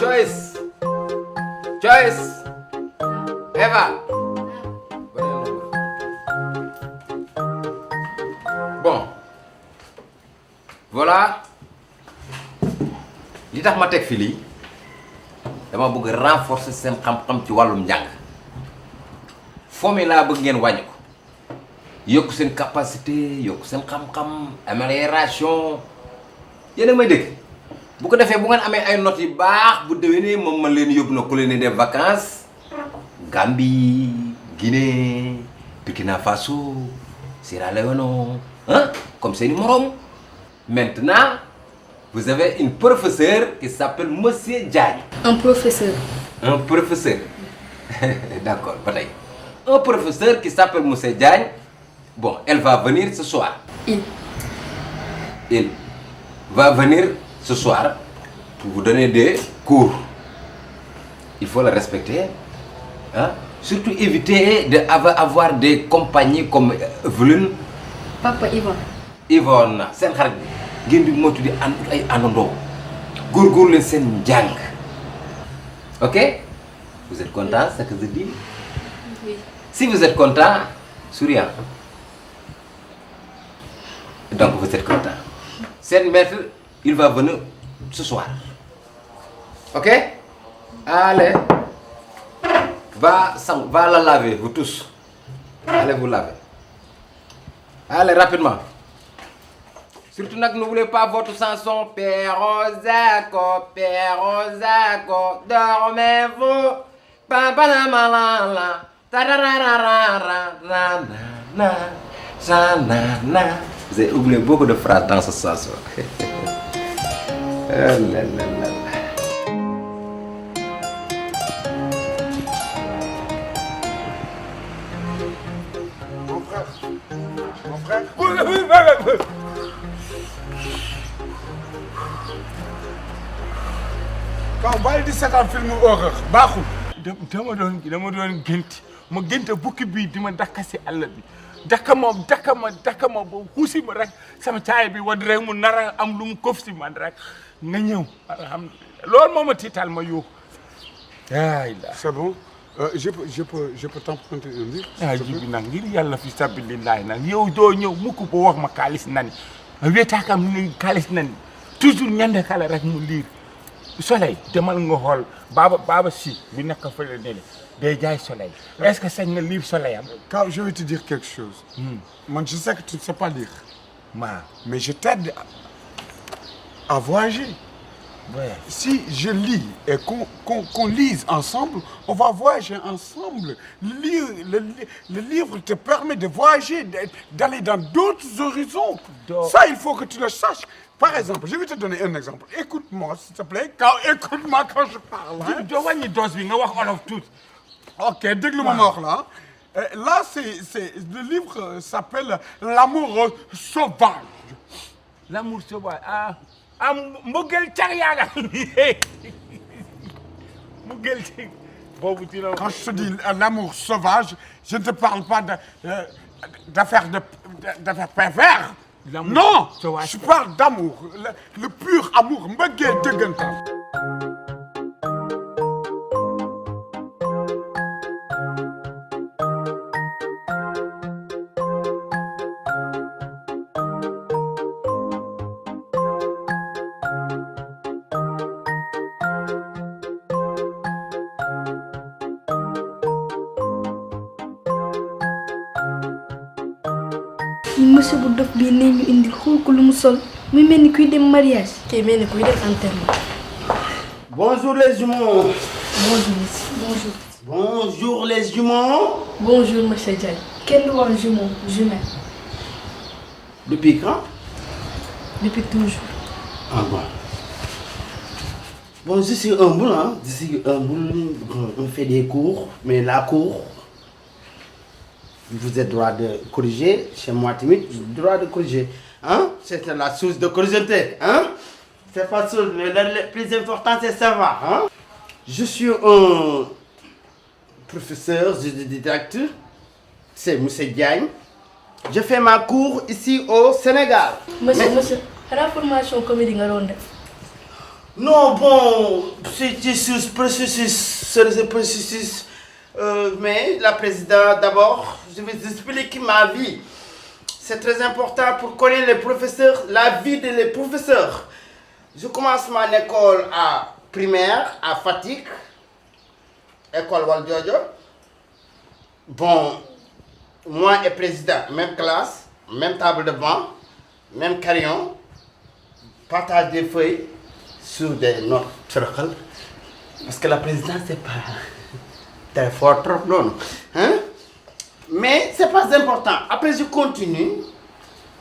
Joyce. Joyce. Eva. Bon. Voilà. li tax ma teg fi lii dama bëgg renforcer seen xam-xam ci wàllum njàng fomi laa bëgg ngeen wàññi ko yokk seen capacité yokk seen xam-xam amélioration yéen a may dégg bu ko defee bu ngeen amee ay notes yu baax bu déwénee moom man leen yóbbu na colonie des vacances Gambie Guinée Burkina Faso Sierra Leone hein comme seeni morom maintenant vous avez une professeure qui s'appelle Monsieur Diagne. Un professeur. Un professeur. D'accord, bataille. Un professeur qui s'appelle Monsieur Diagne. Bon, elle va venir ce soir. Il va venir ce soir pour vous donner des cours. Il faut le respecter. Hein? Surtout éviter d'avoir des compagnies comme Evelyne. Papa Yvonne. Yvonne, c'est un xarit ngeen di motu di ànd ay àndandoo góorgóorlu leen seen njàng. Ok? Vous êtes content ce que je dis? Oui. Si vous êtes content, souriant. Donc vous êtes content. Seen maître, il va venir ce soir. Ok? Allez. Va la laver, vous tous. Allez vous laver. Allez rapidement. Surtout n'oubliez pas votre chanson Perrozaco, Perrozaco, dormez-vous. Pampanamalala, tararararara, na. Vous avez oublié beaucoup de phrases dans ce chanson. Mon frère. Quand bàyyi di seetaan film horreur baaxul. dama doon gént ma gént bukki bii di ma dakka si àll bi dakka ma ba xuusi ma rek sama caay bi wad rek mu nar a am lu mu kof si man rek nga ñëw alhamdulilah loolu moo ma tiital ma yuux. C'est bon. Je peux t'emprunter un livre. Jibi nag ngir yàlla fi sabilillahi nag yow doo ñëw mukk ba wax ma kaalis nani wetaakam ni kaalis nani toujours ñande kala rek mu liir soleil demal nga xool Baba si bi nekk fële ne day jaay soleil est-ce que sañ nga lire soleil am. Quand je vais te dire quelque chose. Moi je sais que tu ne sais pas lire. Mais je t'aide à voyager. Ouais. Si je lis et qu'on lise ensemble, on va voyager ensemble. Le livre te permet de voyager, d'aller dans d'autres horizons. Ça, il faut que tu le saches. Par exemple, je vais te donner un exemple. Écoute-moi, s'il te plaît. Écoute-moi quand je parle. Ok, déglu-moi là. Là, le livre s'appelle L'amour sauvage. L'amour sauvage. Quand je te dis l'amour sauvage, je ne te parle pas d'affaires pervers. Non, je parle d'amour, le pur amour. Monsieur bu dof bii nee ñu indi xool ko lu mu sol muy mel ni kuy dem mariage. kii mel ni kuy dem enterrement. Bonjour les jumeaux. Bonjour monsieur. Bonjour. Bonjour les jumeaux. Bonjour monsieur Diagne. Kenn du wax jumeau jumelle. Depuis quand? Depuis toujours. Ah bon. Bon, je suis humble, hein. Je suis humble. On fait des cours, mais la cour. Vous êtes droit de corriger. Chez moi, timide, j'ai le droit de corriger. Hein? C'est la source de corriger. Hein? C'est pas ça. Le plus important, c'est savoir. Hein? Je suis un professeur de didacte. C'est Monsieur Diagne. Je fais ma cours ici au Sénégal. Monsieur, la formation comédie nga doon def. Non, bon, c'est ce processus. Mais la présidente, d'abord, je vais vous expliquer ma vie. C'est très important pour connaître les professeurs, la vie des professeurs. Je commence mon école à primaire, à Fatick, école Valdiodio. Bon, moi et président, même classe, même table de banc, même crayon, partage des feuilles sur des notes. Parce que la présidente, c'est pas très fort trop, non. Hein? Mais c'est pas important. Après, je continue.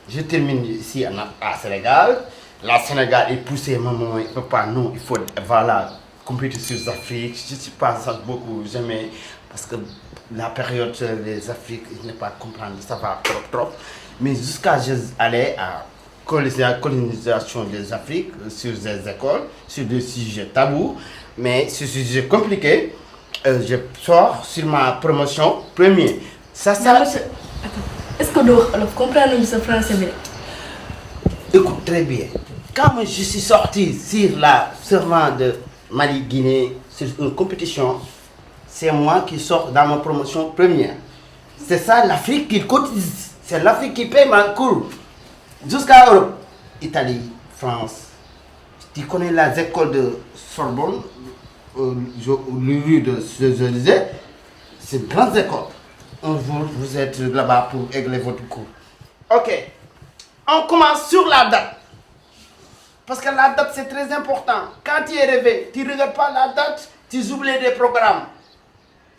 Je termine ici à Sénégal. La Sénégal est poussée, maman, il ne peut pas, non, il faut, voilà, compléter sur l'Afrique. Je ne suis pas ça beaucoup, jamais, parce que la période des Afriques, il n'est pas comprendre, ça va trop. Mais jusqu'à aller à colonisation des Afriques, sur des écoles, sur des sujets tabous, mais sur des sujets compliqués, je sors sur ma promotion premier. Ça, Monsieur, attends. Est-ce que vous comprenez ce français? Écoute très bien. Quand je suis sorti sur la serment de Mali-Guinée sur une compétition, c'est moi qui sors dans ma promotion première. C'est ça l'Afrique qui cotise. C'est l'Afrique qui paye ma cours. Jusqu'à Europe, Italie, France. Tu connais les écoles de Sorbonne, rue de Champs-Élysées, c'est une grande école. Un jour, vous êtes là-bas pour régler votre cours. Ok. On commence sur la date. Parce que la date, c'est très important. Quand tu es rêvé, tu ne regardes pas la date, tu oublies des programmes.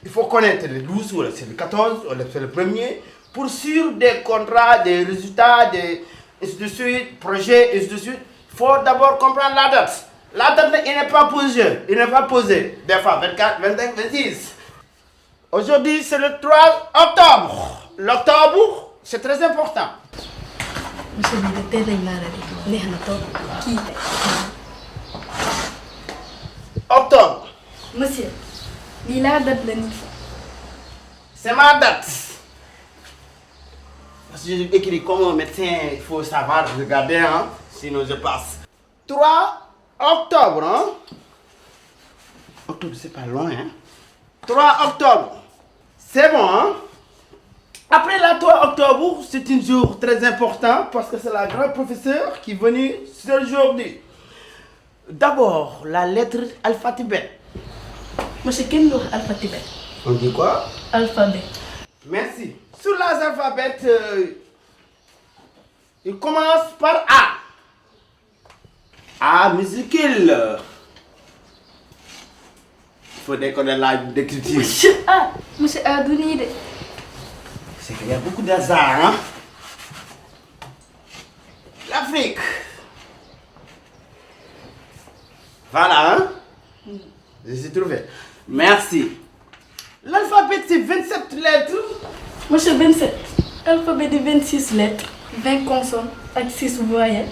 Il faut connaître le 12 ou c'est le 14 ou c'est le 1er pour suivre des contrats, des résultats, des ainsi de suite, projets, ainsi de suite. Il faut d'abord comprendre la date. La date, il n'est pas posé. Il n'est pas posé. Des fois, 24, 25, 26. Aujourd'hui, c'est le 3 octobre. L'octobre, c'est très important. Monsieur, vous êtes qui? Octobre. Monsieur, il a date de C'est ma date. Parce que j'ai écrit comme un médecin, il faut savoir regarder, hein, sinon je passe. 3 octobre, hein. Octobre, c'est pas loin, hein. 3 octobre. C'est bon, hein. Après le 3 octobre, c'est un jour très important parce que c'est la grande professeure qui est venue aujourd'hui. D'abord, la lettre alphabet. Monsieur, quel nom alphabet? On dit quoi? Alphabet. Merci. Sur l'alphabet, il commence par A. A musical. Il faut déconner la d'écriture. Monsieur Adouni. C'est qu'il y a beaucoup d'hasard, hein? L'Afrique. Voilà, hein? Je suis trouvé. Merci. L'alphabet, c'est 27 lettres. Monsieur, 27. Alphabet de 26 lettres, 20 consonnes et 6 voyelles.